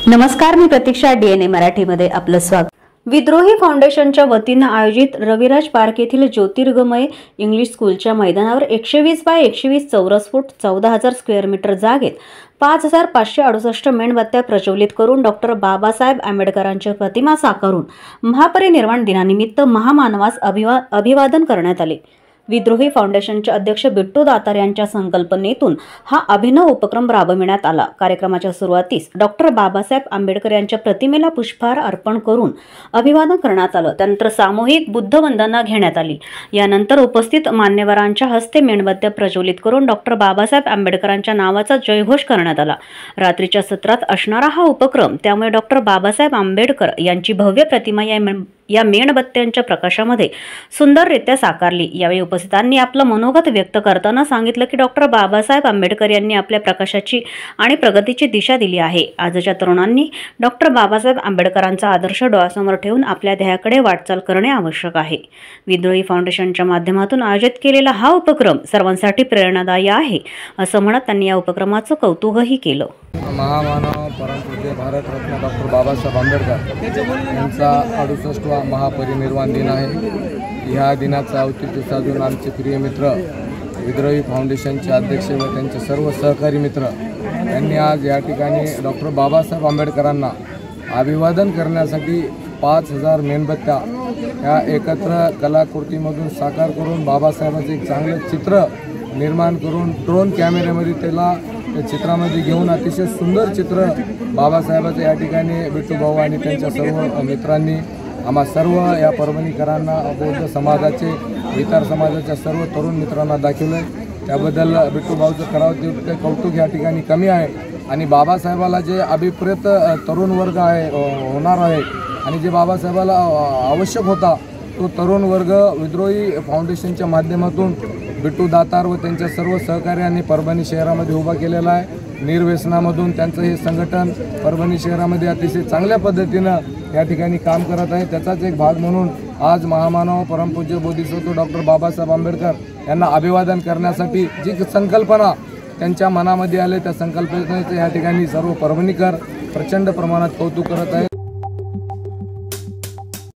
नमस्कार, मी प्रतीक्षा. DNA मराठीमध्ये आपलं स्वागत. विद्रोही फाउंडेशनच्या वतीनं आयोजित रविराज पार्क येथील ज्योतिर्गमय इंग्लिश स्कूलच्या मैदानावर 120 बाय 120 चौरस फूट 14,000 स्क्वेअर मीटर जागेत 5,568 मेणबत्त्या प्रज्वलित करून डॉक्टर बाबासाहेब आंबेडकरांच्या प्रतिमा साकारून महापरिनिर्वाण दिनानिमित्त महामानवास अभिवादन करण्यात आले. विद्रोही फाउंडेशनचे अध्यक्ष बिट्टू दातार यांच्या संकल्पनेतून हा अभिनव उपक्रम राबविण्यात आला. कार्यक्रमाच्या सुरुवातीस डॉक्टर बाबासाहेब आंबेडकर यांच्या प्रतिमेला पुष्पहार अर्पण करून अभिवादन करण्यात आलं. त्यानंतर सामूहिक बुद्ध वंदना घेण्यात आली. यानंतर उपस्थित मान्यवरांच्या हस्ते मेणबत्त्या प्रज्वलित करून डॉक्टर बाबासाहेब आंबेडकरांच्या नावाचा जयघोष करण्यात आला. रात्रीच्या सत्रात असणारा हा उपक्रम, त्यामुळे डॉक्टर बाबासाहेब आंबेडकर यांची भव्य प्रतिमा या मेणबत्त्यांच्या प्रकाशामध्ये सुंदररित्या साकारली. यावेळी उपस्थितांनी आपलं मनोगत व्यक्त करताना सांगितलं की डॉक्टर बाबासाहेब आंबेडकर यांनी आपल्या प्रकाशाची आणि प्रगतीची दिशा दिली आहे. आजच्या तरुणांनी डॉक्टर बाबासाहेब आंबेडकरांचा आदर्श डोळ्यासमोर ठेवून आपल्या ध्येयाकडे वाटचाल करणे आवश्यक आहे. विद्रोही फाउंडेशनच्या माध्यमातून आयोजित केलेला हा उपक्रम सर्वांसाठी प्रेरणादायी आहे, असं म्हणत त्यांनी या उपक्रमाचं कौतुकही केलं. महामानव परमपूज्य भारतरत्न डॉक्टर बाबासाहेब आंबेडकर यांचा 68वा महापरिनिर्वाण दिन आहे. ह्या दिनाचं औचित्य साधून आमचे प्रिय मित्र विद्रोही फाउंडेशनचे अध्यक्ष व त्यांचे सर्व सहकारी मित्र यांनी आज या ठिकाणी डॉक्टर बाबासाहेब आंबेडकरांना अभिवादन करण्यासाठी 5,000 मेणबत्त्या ह्या एकत्र कलाकृतीमधून साकार करून बाबासाहेबांचं एक चांगलं चित्र निर्माण करून ड्रोन कॅमेऱ्यामध्ये त्या चित्रामध्ये घेऊन अतिशय सुंदर चित्र बाबासाहेबांचं या ठिकाणी बिट्टू भाऊ आणि त्यांच्या सर्व मित्रांनी आम्हा सर्व या परभणीकरांना, बौद्ध समाजाचे, इतर समाजाच्या सर्व तरुण मित्रांना दाखवलं आहे. त्याबद्दल बिट्टू भाऊचं करावं ते कौतुक या ठिकाणी कमी आहे. आणि बाबासाहेबाला जे अभिप्रेत तरुण वर्ग आहे होणार आहे आणि जे बाबासाहेबाला आवश्यक होता तो तरुण वर्ग विद्रोही फाउंडेशनच्या माध्यमातून बिट्टू दातार व त्यांच्या सर्व सहकार्यांनी परभणी शहरामध्ये उभा केलेला आहे. निर्व्यसनामधून त्यांचं हे संघटन परभणी शहरामध्ये अतिशय चांगल्या पद्धतीनं या ठिकाणी काम करत आहे. त्याचाच एक भाग म्हणून आज महामानव परमपूज्य बोधिसत्व डॉक्टर बाबासाहेब आंबेडकर यांना अभिवादन करण्यासाठी जी संकल्पना त्यांच्या मनामध्ये आले त्या संकल्पनेचं या ठिकाणी सर्व परभणीकर प्रचंड प्रमाणात कौतुक करत आहेत.